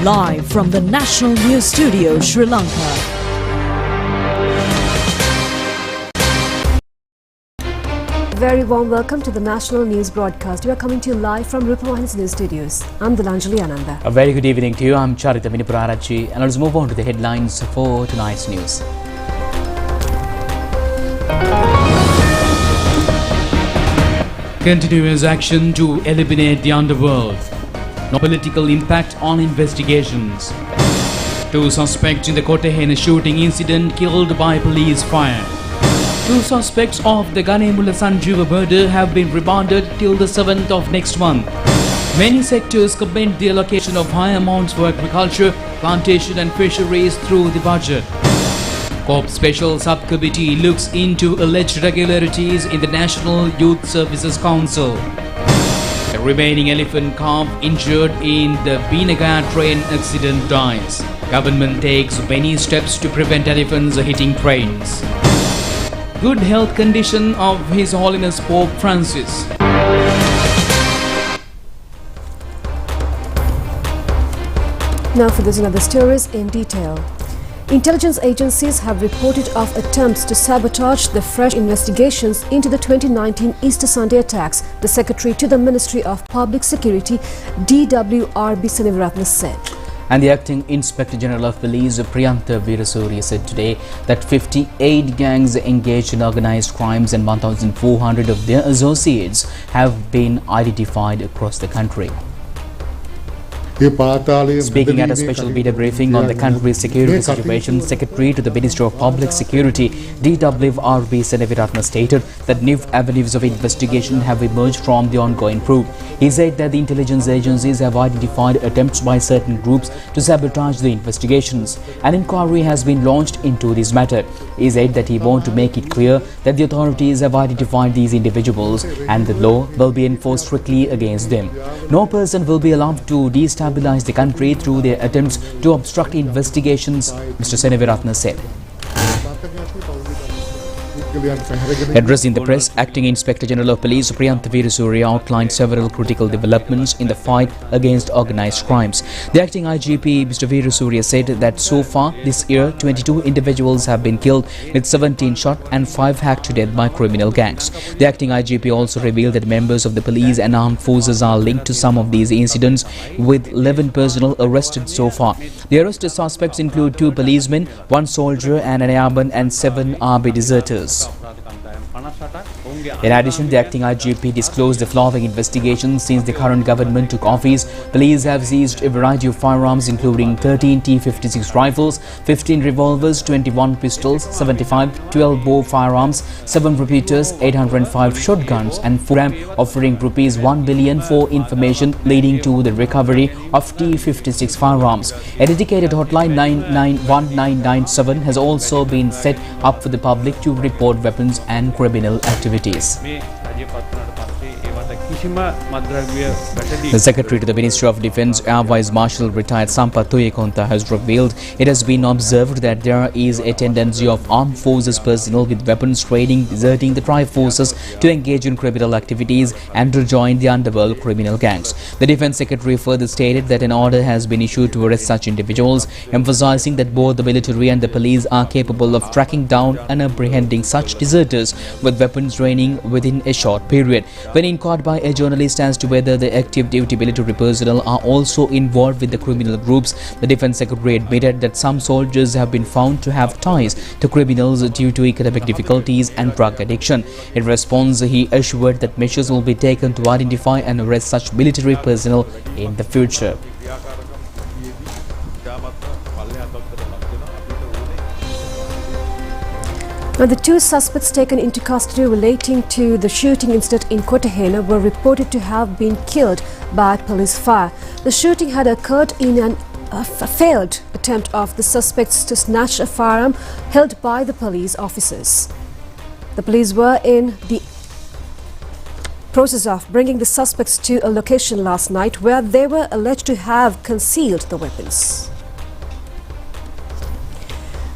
live from the National News Studio, Sri Lanka. Very warm welcome to the National News broadcast. We are coming to you live from Rupavahini's News Studios. I'm Dilanjali Ananda. A very good evening to you. I'm Charita Minipurarachi, and let's move on to the headlines for tonight's news. Continuous action to eliminate the underworld. No political impact on investigations. 2 suspects in the Kotehena shooting incident killed by police fire. 2 suspects of the Ganemula Sanjeeva murder have been remanded till the 7th of next month. Many sectors commend the allocation of high amounts for agriculture, plantation and fisheries through the budget. COP Special Subcommittee looks into alleged irregularities in the National Youth Services Council. The remaining elephant calf injured in the Binagar train accident dies. Government takes many steps to prevent elephants hitting trains. Good health condition of His Holiness Pope Francis. Now for this and other stories in detail. Intelligence agencies have reported of attempts to sabotage the fresh investigations into the 2019 Easter Sunday attacks, the Secretary to the Ministry of Public Security, DWRB Senivaratna said. And the Acting Inspector General of Police, Priyantha Veerasurya, said today that 58 gangs engaged in organized crimes and 1,400 of their associates have been identified across the country. Speaking at a special media briefing on the country's security situation, Secretary to the Ministry of Public Security, DWRB Senivaratna, stated that new avenues of investigation have emerged from the ongoing probe. He said that the intelligence agencies have identified attempts by certain groups to sabotage the investigations. An inquiry has been launched into this matter. He said that he wants to make it clear that the authorities have identified these individuals and the law will be enforced strictly against them. No person will be allowed to destabilize the country through their attempts to obstruct investigations, Mr. Senivaratna said. Addressing the press, Acting Inspector General of Police Priyantha Veerasurya outlined several critical developments in the fight against organized crimes. The Acting IGP Mr. Veerasurya said that so far this year 22 individuals have been killed, with 17 shot and 5 hacked to death by criminal gangs. The Acting IGP also revealed that members of the police and armed forces are linked to some of these incidents, with 11 personnel arrested so far. The arrested suspects include 2 policemen, 1 soldier and an airman, and 7 army deserters. In addition, the Acting IGP disclosed the following investigations since the current government took office. Police have seized a variety of firearms including 13 T56 rifles, 15 revolvers, 21 pistols, 75 12-bore firearms, 7 repeaters, 805 shotguns and 4 grams, offering ₹1 billion for information, leading to the recovery of T56 firearms. A dedicated hotline 1997 has also been set up for the public to report weapons and criminal activities. The Secretary to the Ministry of Defence, Air Vice Marshal retired Sampath Tuyekonta, has revealed it has been observed that there is a tendency of armed forces personnel with weapons training deserting the tri-forces to engage in criminal activities and to join the underworld criminal gangs. The Defence Secretary further stated that an order has been issued to arrest such individuals, emphasising that both the military and the police are capable of tracking down and apprehending such deserters with weapons training within a short period. When inquired by a journalist as to whether the active duty military personnel are also involved with the criminal groups, the Defence Secretary admitted that some soldiers have been found to have ties to criminals due to economic difficulties and drug addiction. In response, he assured that measures will be taken to identify and arrest such military personnel in the future. Now, the 2 suspects taken into custody relating to the shooting incident in Kotehena were reported to have been killed by police fire. The shooting had occurred in a failed attempt of the suspects to snatch a firearm held by the police officers. The police were in the process of bringing the suspects to a location last night where they were alleged to have concealed the weapons.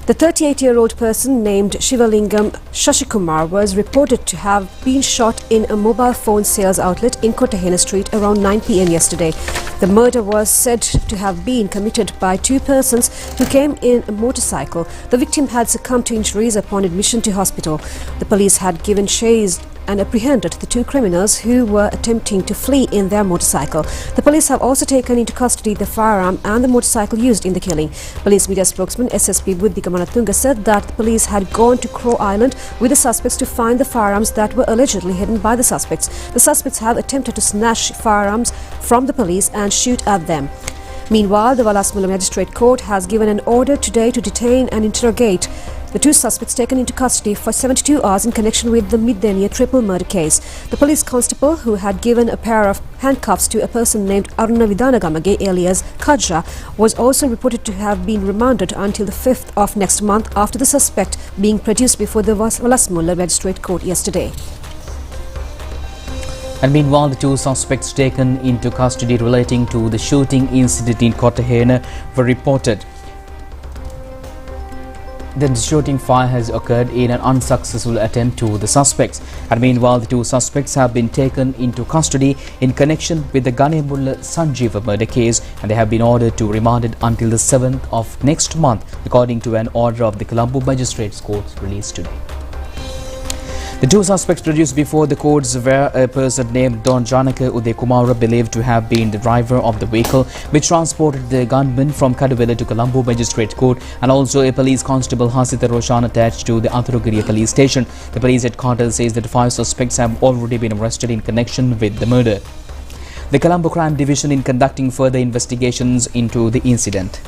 The 38-year-old person named Shivalingam Shashikumar was reported to have been shot in a mobile phone sales outlet in Kottahena Street around 9 p.m. yesterday. The murder was said to have been committed by two persons who came in a motorcycle. The victim had succumbed to injuries upon admission to hospital. The police had given chase and apprehended the two criminals who were attempting to flee in their motorcycle. The police have also taken into custody the firearm and the motorcycle used in the killing. Police media spokesman SSP Buddhika Manatunga said that the police had gone to Crow Island with the suspects to find the firearms that were allegedly hidden by the suspects. The suspects have attempted to snatch firearms from the police and shoot at them. Meanwhile, the Valasmula Magistrate Court has given an order today to detain and interrogate the two suspects taken into custody for 72 hours in connection with the Middenia triple murder case. The police constable who had given a pair of handcuffs to a person named Aruna Vidanagamage alias Kajra was also reported to have been remanded until the 5th of next month after the suspect being produced before the Valasmula Magistrate Court yesterday. And meanwhile, the two suspects taken into custody relating to the shooting incident in Kottahena were reported. The shooting fire has occurred in an unsuccessful attempt to the suspects. And meanwhile, the two suspects have been taken into custody in connection with the Ganemulla Sanjeeva murder case, and they have been ordered to remanded until the 7th of next month, according to an order of the Colombo Magistrates Court released today. The two suspects produced before the courts were a person named Don Janaka Uday Kumara, believed to have been the driver of the vehicle which transported the gunman from Kaduvela to Colombo Magistrate Court, and also a police constable Hasita Roshan attached to the Athurugiriya police station. The police headquarters says that 5 suspects have already been arrested in connection with the murder. The Colombo Crime Division is conducting further investigations into the incident.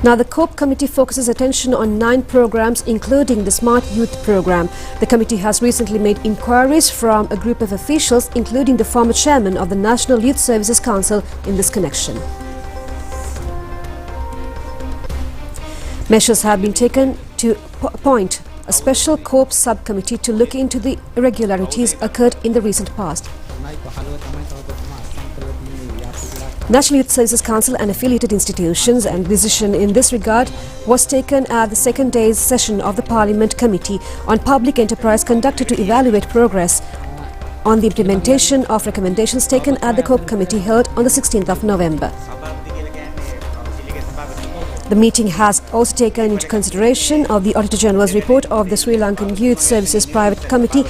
Now, the COPE committee focuses attention on 9 programs, including the Smart Youth program. The committee has recently made inquiries from a group of officials, including the former chairman of the National Youth Services Council, in this connection. Measures have been taken to appoint a special COPE subcommittee to look into the irregularities occurred in the recent past. National Youth Services Council and affiliated institutions, and decision in this regard was taken at the second day's session of the Parliament Committee on Public Enterprise conducted to evaluate progress on the implementation of recommendations taken at the COPE Committee held on the 16th of November. The meeting has also taken into consideration of the Auditor General's report of the Sri Lankan Youth Services Private Company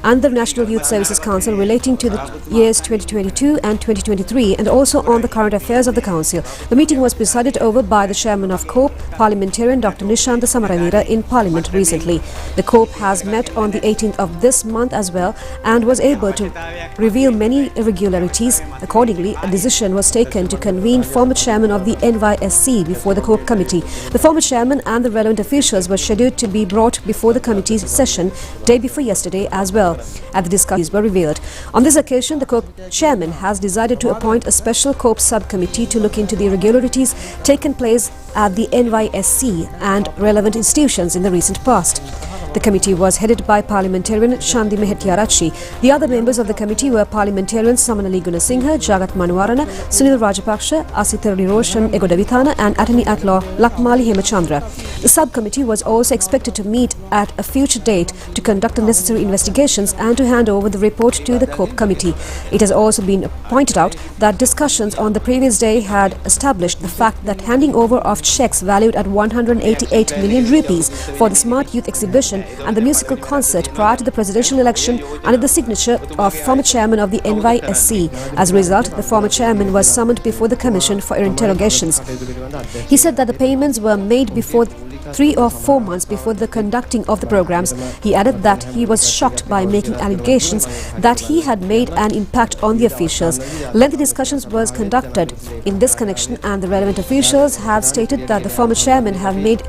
and the National Youth Services Council relating to the years 2022 and 2023, and also on the current affairs of the Council. The meeting was presided over by the chairman of COPE, Parliamentarian Dr. Nishanta Samaravira, in Parliament recently. The COPE has met on the 18th of this month as well and was able to reveal many irregularities. Accordingly, a decision was taken to convene former chairman of the NYSC before the COPE committee. The former chairman and the relevant officials were scheduled to be brought before the committee's session day before yesterday as well, and the discussions were revealed. On this occasion, the COPE chairman has decided to appoint a special COPE subcommittee to look into the irregularities taken place at the NYSC and relevant institutions in the recent past. The committee was headed by Parliamentarian Shandi Mehetiarachi. The other members of the committee were Parliamentarians Samanali Gunasinghe, Jagat Manuwarana, Sunil Rajapaksha, Asithari Roshan Egodavithana, and Attorney at Law Lakmali Hemachandra. The subcommittee was also expected to meet at a future date to conduct the necessary investigations and to hand over the report to the COPE committee. It has also been pointed out that discussions on the previous day had established the fact that handing over of cheques valued at 188 million rupees for the Smart Youth exhibition and the musical concert prior to the presidential election under the signature of former chairman of the NYSC. As a result, the former chairman was summoned before the commission for interrogations. He said that the payments were made before 3 or 4 months before the conducting of the programs. He added that he was shocked by making allegations that he had made an impact on the officials. Lengthy discussions was conducted in this connection, and the relevant officials have stated that the former chairman have made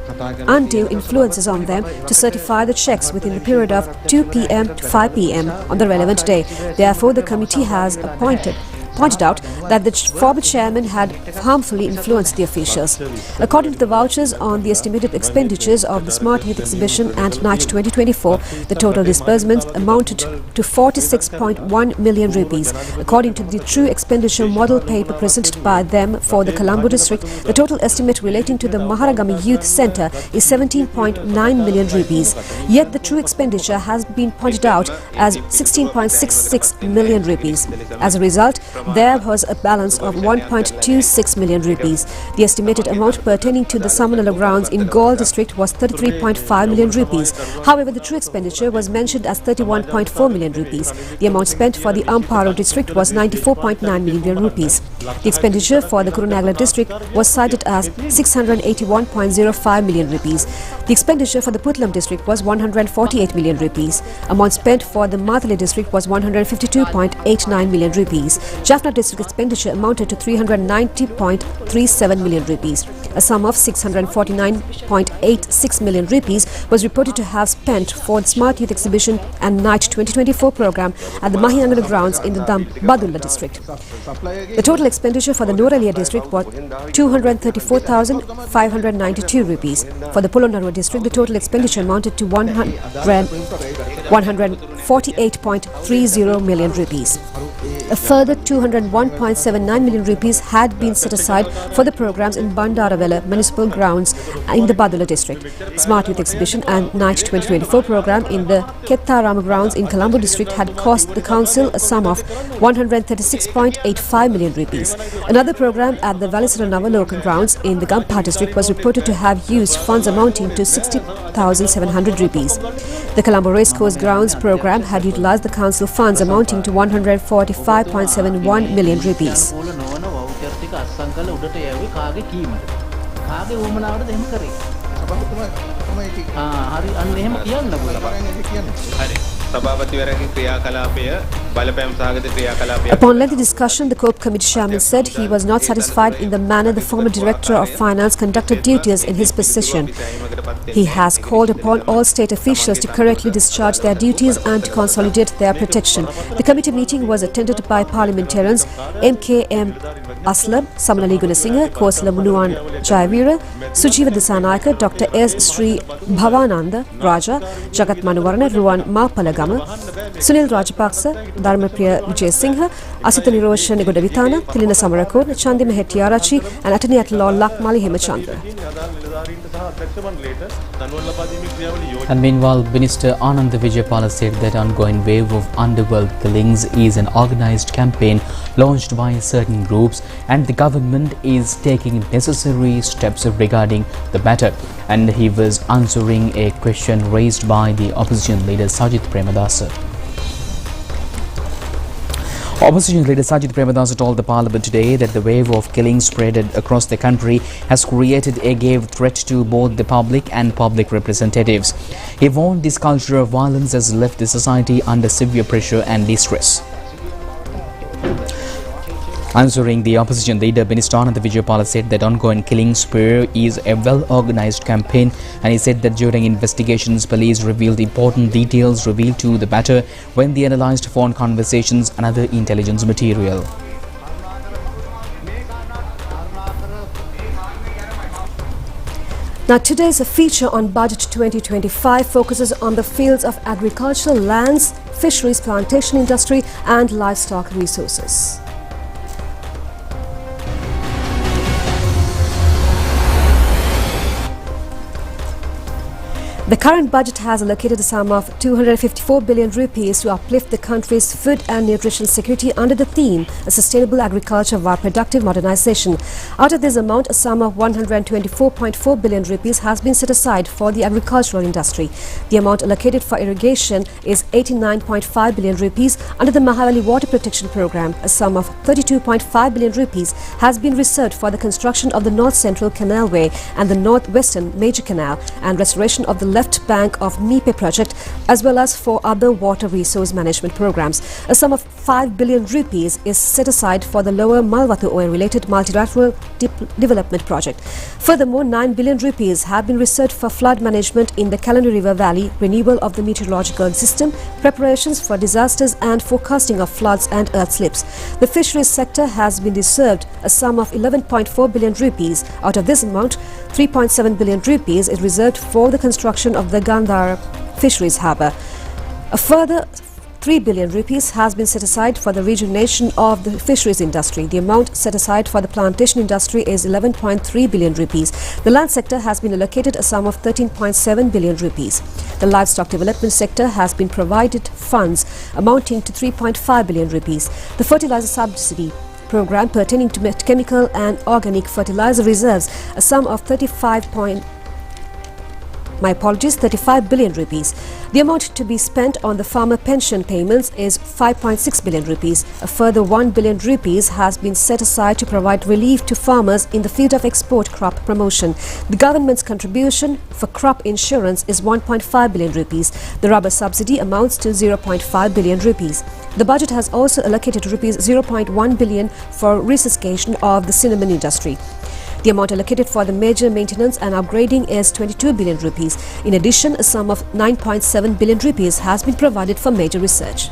undue influences on them to certify the checks within the period of 2 p.m. to 5 p.m. on the relevant day. Therefore, the committee has appointed pointed out that the former chairman had harmfully influenced the officials. According to the vouchers on the estimated expenditures of the Smart Youth Exhibition and Night 2024, the total disbursements amounted to 46.1 million rupees. According to the true expenditure model paper presented by them for the Colombo district, the total estimate relating to the Maharagami Youth Centre is 17.9 million rupees. Yet the true expenditure has been pointed out as 16.66 million rupees. As a result, there was a balance of 1.26 million rupees. The estimated amount pertaining to the Samanala grounds in Gaul district was 33.5 million rupees. However, the true expenditure was mentioned as 31.4 million rupees. The amount spent for the Amparo district was 94.9 million rupees. The expenditure for the Kurunagala district was cited as 681.05 million rupees. The expenditure for the Putlam district was 148 million rupees. Amount spent for the Mathale district was 152.89 million rupees. Jaffna district expenditure amounted to 390.37 million rupees. A sum of 649.86 million rupees was reported to have spent for the Smart Youth Exhibition and Night 2024 program at the Mahiyangana grounds in the Badulla district. The total expenditure for the Noralia district was 234,592 rupees. For the Polonnaruwa district, the total expenditure amounted to 148.30 million rupees. A further 201.79 million rupees had been set aside for the programs in Bandaravela municipal grounds in the Badulla district. Smart Youth Exhibition and Night 2024 program in the Kettarama grounds in Colombo district had cost the council a sum of 136.85 million rupees. Another program at the Valisara Navaloka grounds in the Gampa district was reported to have used funds amounting to 60,700 rupees. The Colombo Racecourse grounds program had utilized the council funds amounting to 145.71 million rupees. Upon lengthy discussion, the COPE committee chairman said he was not satisfied in the manner the former director of finance conducted duties in his position. He has called upon all state officials to correctly discharge their duties and to consolidate their protection. The committee meeting was attended by parliamentarians MKM Aslam, Samanali Gunasinghe, Kosala Munuwan Jayavira, Sujiva Disanayaka, Dr. S. Sri Bhavananda Raja, Jagat Manuwarana, Ruwan Mapalagama, Sunil Rajapaksa, Dharmapriya Vijay Singha, Asita Nirosha Negodavitana, Tilina Samarakod, Chandi Mehetiarachi, and Attorney at Law Lakmali Hemachandra. And meanwhile, Minister Anand Vijaypala said that ongoing wave of underworld killings is an organized campaign launched by certain groups, and the government is taking necessary steps regarding the matter. And he was answering a question raised by the opposition leader Sajith Premadasa. Opposition leader Sajith Premadasa told the parliament today that the wave of killings spread across the country has created a grave threat to both the public and public representatives. He warned this culture of violence has left the society under severe pressure and distress. Answering the opposition leader, Minister Anand Vijaypala said that ongoing killing spree is a well-organized campaign, and he said that during investigations, police revealed important details revealed to the matter when they analysed phone conversations and other intelligence material. Now, today's feature on Budget 2025 focuses on the fields of agricultural lands, fisheries, plantation industry and livestock resources. The current budget has allocated a sum of 254 billion rupees to uplift the country's food and nutrition security under the theme A Sustainable Agriculture via Productive Modernization. Out of this amount, a sum of 124.4 billion rupees has been set aside for the agricultural industry. The amount allocated for irrigation is 89.5 billion rupees under the Mahavali Water Protection Program. A sum of 32.5 billion rupees has been reserved for the construction of the North Central Canalway and the North Western Major Canal and restoration of the left bank of Nipe project as well as 4 other water resource management programs. A sum of 5 billion rupees is set aside for the lower Malwatu oil-related multilateral development project. Furthermore, 9 billion rupees have been reserved for flood management in the Kalani River Valley, renewal of the meteorological system, preparations for disasters and forecasting of floods and earth slips. The fisheries sector has been reserved a sum of 11.4 billion rupees. Out of this amount, 3.7 billion rupees is reserved for the construction of the Gandhara Fisheries Harbour. A further 3 billion rupees has been set aside for the rejuvenation of the fisheries industry. The amount set aside for the plantation industry is 11.3 billion rupees. The land sector has been allocated a sum of 13.7 billion rupees. The livestock development sector has been provided funds amounting to 3.5 billion rupees. The fertilizer subsidy program pertaining to chemical and organic fertilizer reserves a sum of 35 billion rupees. The amount to be spent on the farmer pension payments is 5.6 billion rupees. A further 1 billion rupees has been set aside to provide relief to farmers in the field of export crop promotion. The government's contribution for crop insurance is 1.5 billion rupees. The rubber subsidy amounts to 0.5 billion rupees. The budget has also allocated rupees 0.1 billion for resuscitation of the cinnamon industry. The amount allocated for the major maintenance and upgrading is 22 billion rupees. In addition, a sum of 9.7 billion rupees has been provided for major research.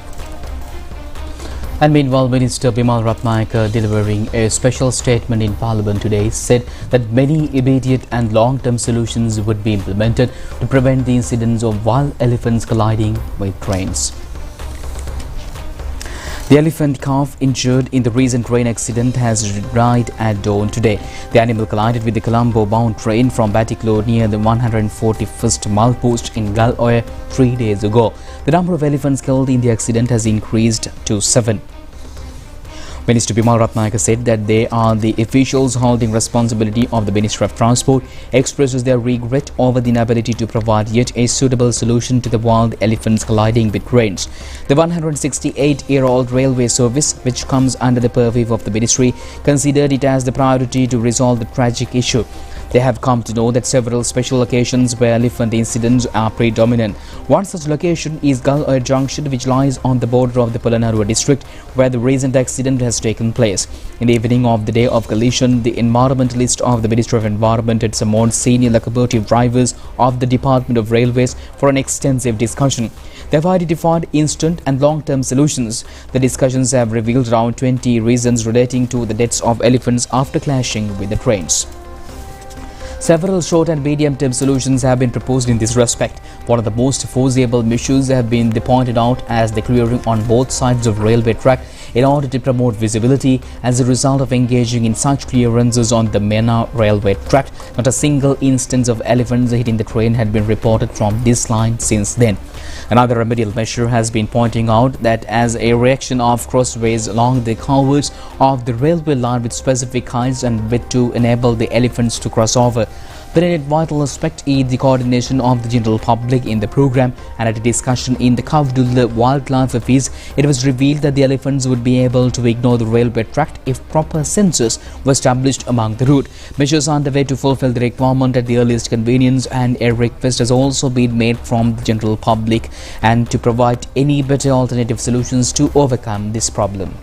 And meanwhile, Minister Bimal Ratnayake, delivering a special statement in Parliament today, said that many immediate and long-term solutions would be implemented to prevent the incidents of wild elephants colliding with trains. The elephant calf injured in the recent train accident has died at dawn today. The animal collided with the Colombo-bound train from Batiklo near the 141st milepost in Galloy 3 days ago. The number of elephants killed in the accident has increased to 7. Minister Bimal Ratnayake said that they are the officials holding responsibility of the Ministry of Transport, expresses their regret over the inability to provide yet a suitable solution to the wild elephants colliding with trains. The 168-year-old railway service, which comes under the purview of the ministry, considered it as the priority to resolve the tragic issue. They have come to know that several special locations where elephant incidents are predominant. One such location is Galloy Junction, which lies on the border of the Polonnaruwa district, where the recent accident has taken place. In the evening of the day of collision, the environmentalist of the Ministry of Environment had summoned senior locomotive drivers of the Department of Railways for an extensive discussion. They have identified instant and long-term solutions. The discussions have revealed around 20 reasons relating to the deaths of elephants after clashing with the trains. Several short and medium-term solutions have been proposed in this respect. One of the most foreseeable measures have been pointed out as the clearing on both sides of railway track in order to promote visibility. As a result of engaging in such clearances on the Mena railway track, not a single instance of elephants hitting the train had been reported from this line since then. Another remedial measure has been pointing out that as a reaction of crossways along the culverts of the railway line with specific heights and width to enable the elephants to cross over. But a vital aspect is the coordination of the general public in the program, and at a discussion in the Kavdul Wildlife Office, it was revealed that the elephants would be able to ignore the railway track if proper sensors were established along the route. Measures are underway to fulfill the requirement at the earliest convenience, and a request has also been made from the general public and to provide any better alternative solutions to overcome this problem.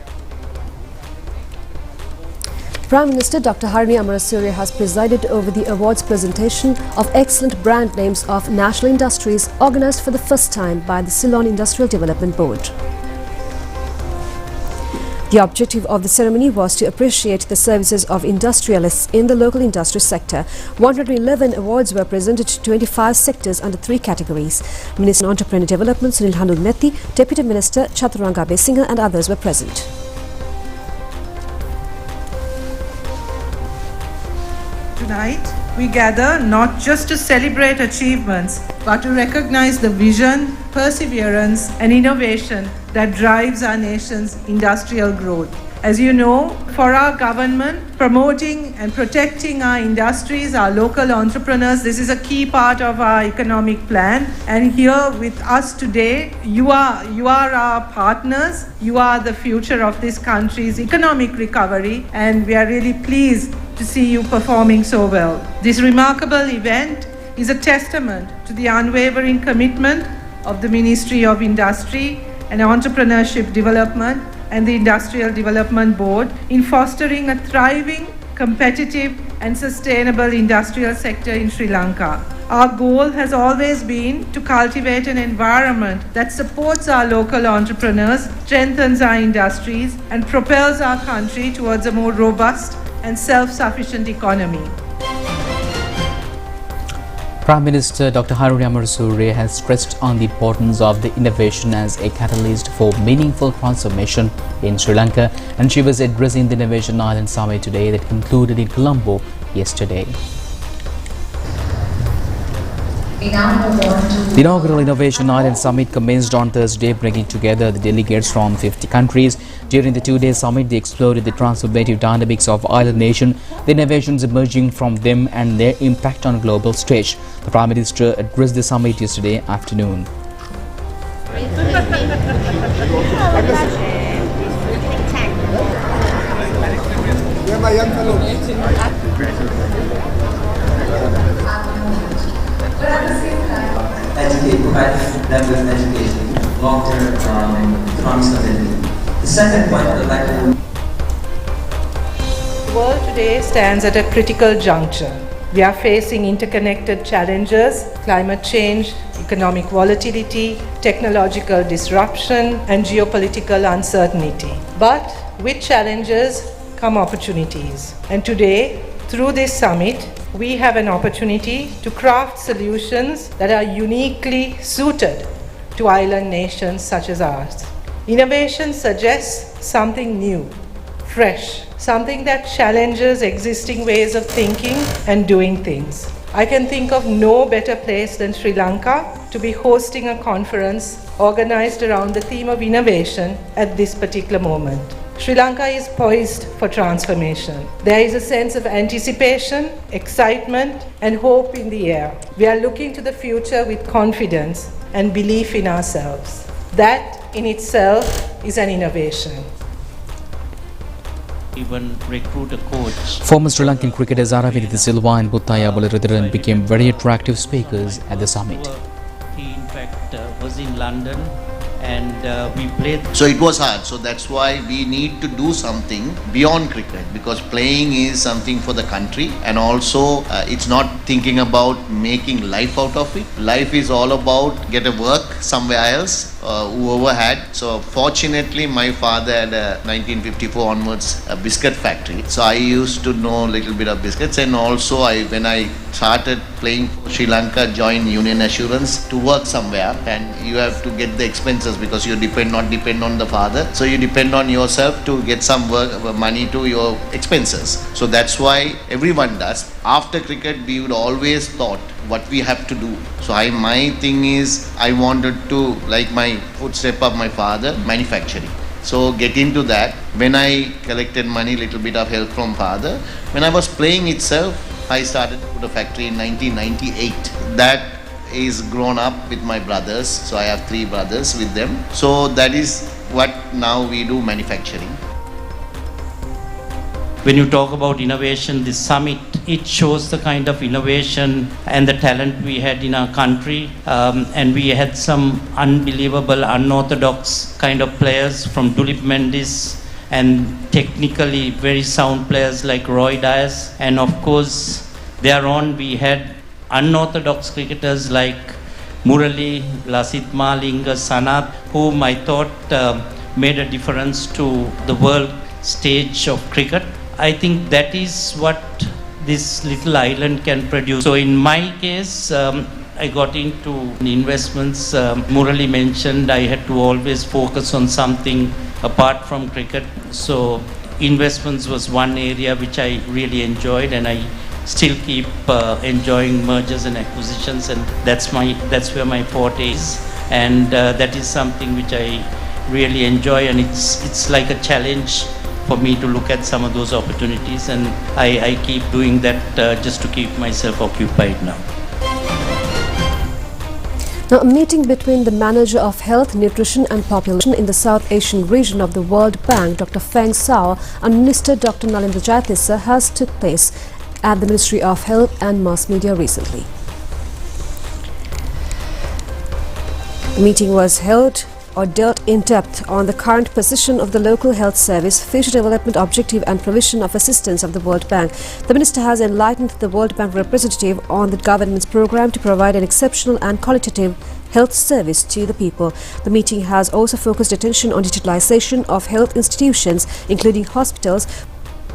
Prime Minister Dr. Harini Amarasuri has presided over the awards presentation of excellent brand names of national industries organized for the first time by the Ceylon Industrial Development Board. The objective of the ceremony was to appreciate the services of industrialists in the local industry sector. 111 awards were presented to 25 sectors under 3 categories. Minister of Entrepreneur Development Sunil Hanul-Metti, Deputy Minister Chaturanga Besinga and others were present. Tonight, we gather not just to celebrate achievements, but to recognize the vision, perseverance, and innovation that drives our nation's industrial growth. As you know, for our government, promoting and protecting our industries, our local entrepreneurs, this is a key part of our economic plan. And here with us today, you are our partners. You are the future of this country's economic recovery, and we are really pleased to see you performing so well. This remarkable event is a testament to the unwavering commitment of the Ministry of Industry and Entrepreneurship Development and the Industrial Development Board in fostering a thriving, competitive and sustainable industrial sector in Sri Lanka. Our goal has always been to cultivate an environment that supports our local entrepreneurs, strengthens our industries and propels our country towards a more robust and self-sufficient economy. Prime Minister Dr. Harun Amarasuri has stressed on the importance of the innovation as a catalyst for meaningful transformation in Sri Lanka, and she was addressing the Innovation Island Summit today that concluded in Colombo yesterday. The inaugural Innovation Island Summit commenced on Thursday, bringing together the delegates from 50 countries. During the two-day summit, they explored the transformative dynamics of island nation, the innovations emerging from them and their impact on a global stage. The Prime Minister addressed the summit yesterday afternoon. Educate, provide them with education, long-term economic stability. The second point I'd like to... The world today stands at a critical juncture. We are facing interconnected challenges: climate change, economic volatility, technological disruption, and geopolitical uncertainty. But with challenges come opportunities. And today, through this summit, we have an opportunity to craft solutions that are uniquely suited to island nations such as ours. Innovation suggests something new, fresh, something that challenges existing ways of thinking and doing things. I can think of no better place than Sri Lanka to be hosting a conference organized around the theme of innovation at this particular moment. Sri Lanka is poised for transformation. There is a sense of anticipation, excitement, and hope in the air. We are looking to the future with confidence and belief in ourselves. That in itself is an innovation. Even recruit a coach. Former Sri Lankan cricketers Aravinda Silva and Buttaya Balaridharan became very attractive speakers at the summit. He in fact was in London and we played. So it was hard. So that's why we need to do something beyond cricket, because playing is something for the country, and also it's not thinking about making life out of it. Life is all about get a work somewhere else, whoever had. So fortunately my father had a 1954 onwards a biscuit factory. So I used to know a little bit of biscuits, and also when I started playing for Sri Lanka, joined Union Assurance to work somewhere, and you have to get the expenses because you not depend on the father. So you depend on yourself to get some work, money to your expenses. So that's why everyone does. After cricket, we would always thought what we have to do. So my thing is I wanted to, like my footstep of my father, manufacturing. So get into that. When I collected money, little bit of help from father, when I was playing itself, I started to put a factory in 1998. That is grown up with my brothers. So I have 3 brothers with them. So that is what now we do, manufacturing. When you talk about innovation, this summit, it shows the kind of innovation and the talent we had in our country. And we had some unbelievable, unorthodox kind of players from Tulip Mendis, and technically very sound players like Roy Dias. And of course, thereon we had unorthodox cricketers like Murali, Lasit Malinga, Sanath, whom I thought made a difference to the world stage of cricket. I think that is what this little island can produce. So in my case, I got into investments. Murali mentioned I had to always focus on something apart from cricket. So investments was one area which I really enjoyed, and I still keep enjoying mergers and acquisitions, and that's where my forte is, and that is something which I really enjoy, and it's like a challenge for me to look at some of those opportunities, and I keep doing that just to keep myself occupied now. Now, a meeting between the Manager of Health, Nutrition and Population in the South Asian region of the World Bank, Dr. Feng Sao, and Minister Dr. Nalindra Jayatissa has took place at the Ministry of Health and Mass Media recently. The meeting was held or dealt in depth on the current position of the local health service, future development objective and provision of assistance of the World Bank. The Minister has enlightened the World Bank representative on the government's program to provide an exceptional and qualitative health service to the people. The meeting has also focused attention on digitalization of health institutions, including hospitals,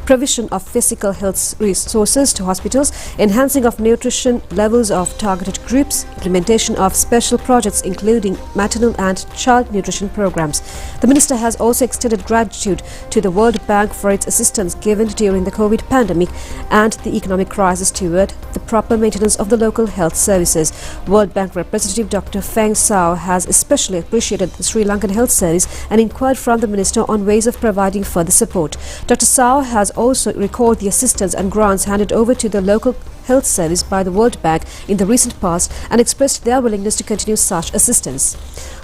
provision of physical health resources to hospitals, enhancing of nutrition levels of targeted groups, implementation of special projects including maternal and child nutrition programs. The Minister has also extended gratitude to the World Bank for its assistance given during the COVID pandemic and the economic crisis toward the proper maintenance of the local health services. World Bank representative Dr. Feng Sao has especially appreciated the Sri Lankan health service and inquired from the Minister on ways of providing further support. Dr. Sao has also recalled the assistance and grants handed over to the local health service by the World Bank in the recent past and expressed their willingness to continue such assistance.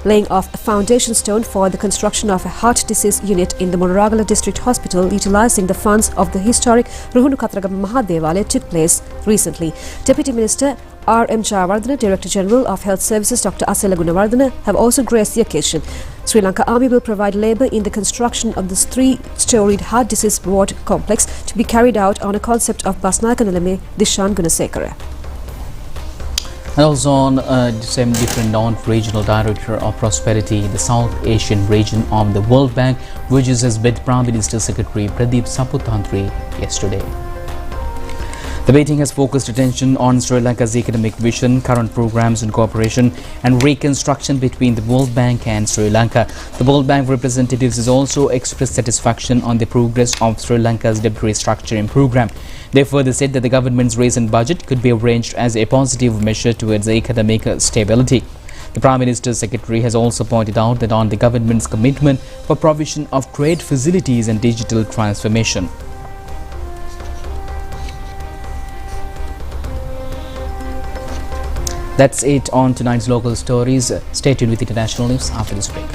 Laying off a foundation stone for the construction of a heart disease unit in the Moragala District Hospital utilizing the funds of the historic Ruhunu Katragama Mahadevalaya took place recently. Deputy Minister R.M. Jayawardena, Director General of Health Services Dr. Asela Gunawardena have also graced the occasion. Sri Lanka Army will provide labour in the construction of this 3-storied heart disease ward complex to be carried out on a concept of Basnayaka Nilame Dishan Gunasekara. And also on the same different non-regional director of prosperity in the South Asian region of the World Bank, which is as with Prime Minister Secretary Pradeep Saputantri yesterday. The meeting has focused attention on Sri Lanka's economic vision, current programs in cooperation and reconstruction between the World Bank and Sri Lanka. The World Bank representatives has also expressed satisfaction on the progress of Sri Lanka's debt restructuring program. They further said that the government's recent budget could be arranged as a positive measure towards economic stability. The Prime Minister's Secretary has also pointed out that on the government's commitment for provision of trade facilities and digital transformation. That's it on tonight's local stories. Stay tuned with international news after this break.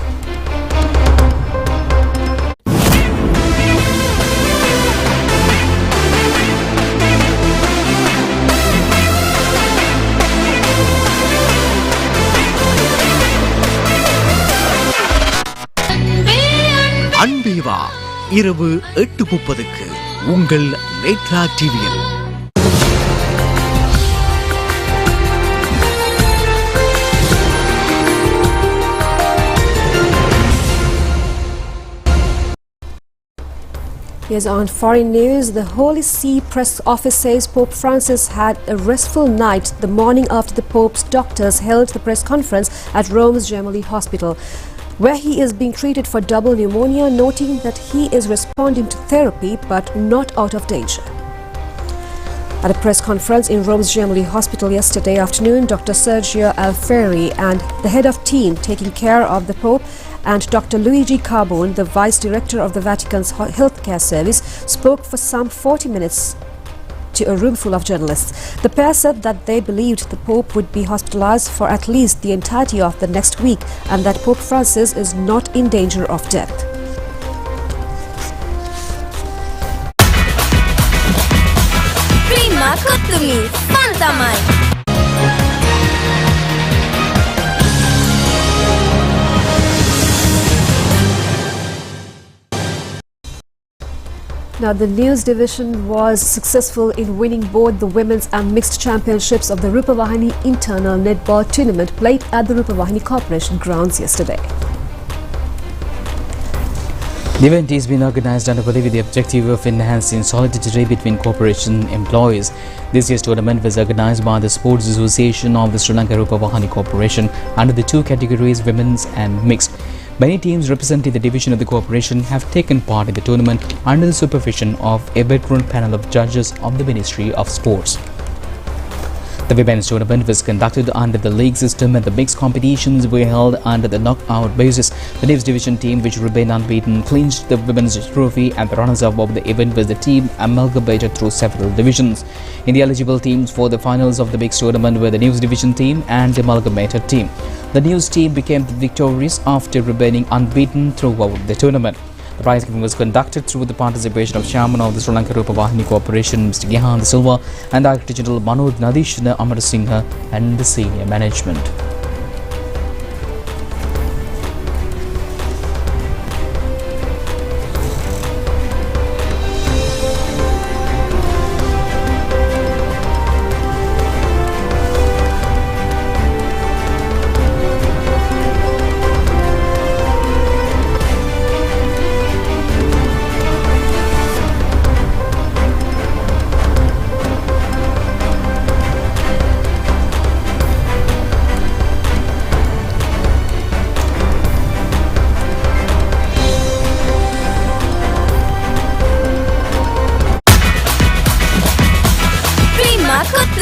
அன்பேவா இரவு 8:30க்கு உங்கள் நேத்ரா டிவியில். Yes, on foreign news, the Holy See press office says Pope Francis had a restful night the morning after the Pope's doctors held the press conference at Rome's Gemelli Hospital, where he is being treated for double pneumonia, noting that he is responding to therapy but not out of danger. At a press conference in Rome's Gemelli Hospital yesterday afternoon, Dr. Sergio Alfieri and the head of team taking care of the Pope and Dr. Luigi Carbone, the Vice Director of the Vatican's Healthcare Service, spoke for some 40 minutes to a room full of journalists. The pair said that they believed the Pope would be hospitalized for at least the entirety of the next week and that Pope Francis is not in danger of death. Prima Kutumi, Fantamai. Now, the news division was successful in winning both the women's and mixed championships of the Rupavahini internal netball tournament played at the Rupavahini Corporation grounds yesterday. The event is being organized under with the objective of enhancing solidarity between corporation employees. This year's tournament was organized by the Sports Association of the Sri Lanka Rupavahini Corporation under the two categories, women's and mixed. Many teams representing the division of the corporation have taken part in the tournament under the supervision of a veteran panel of judges of the Ministry of Sports. The women's tournament was conducted under the league system and the mixed competitions were held under the knockout basis. The Neves division team, which remained unbeaten, clinched the women's trophy, and the runners-up of the event was the team amalgamated through several divisions. In the eligible teams for the finals of the mixed tournament were the Neves division team and the amalgamated team. The Neves team became victorious after remaining unbeaten throughout the tournament. The prize giving was conducted through the participation of Chairman of the Sri Lanka Rupavahini Corporation, Mr. Gihan Silva, and Director General Manoj Nadishna Amarasinghe and the senior management.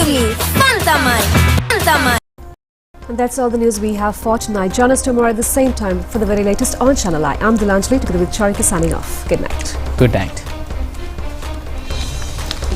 Pudumi, Fantamai. Fantamai. And that's all the news we have for tonight. Join us tomorrow at the same time for the very latest on Channel I. I'm Dilanjali together with Charika signing off. Good night. Good night.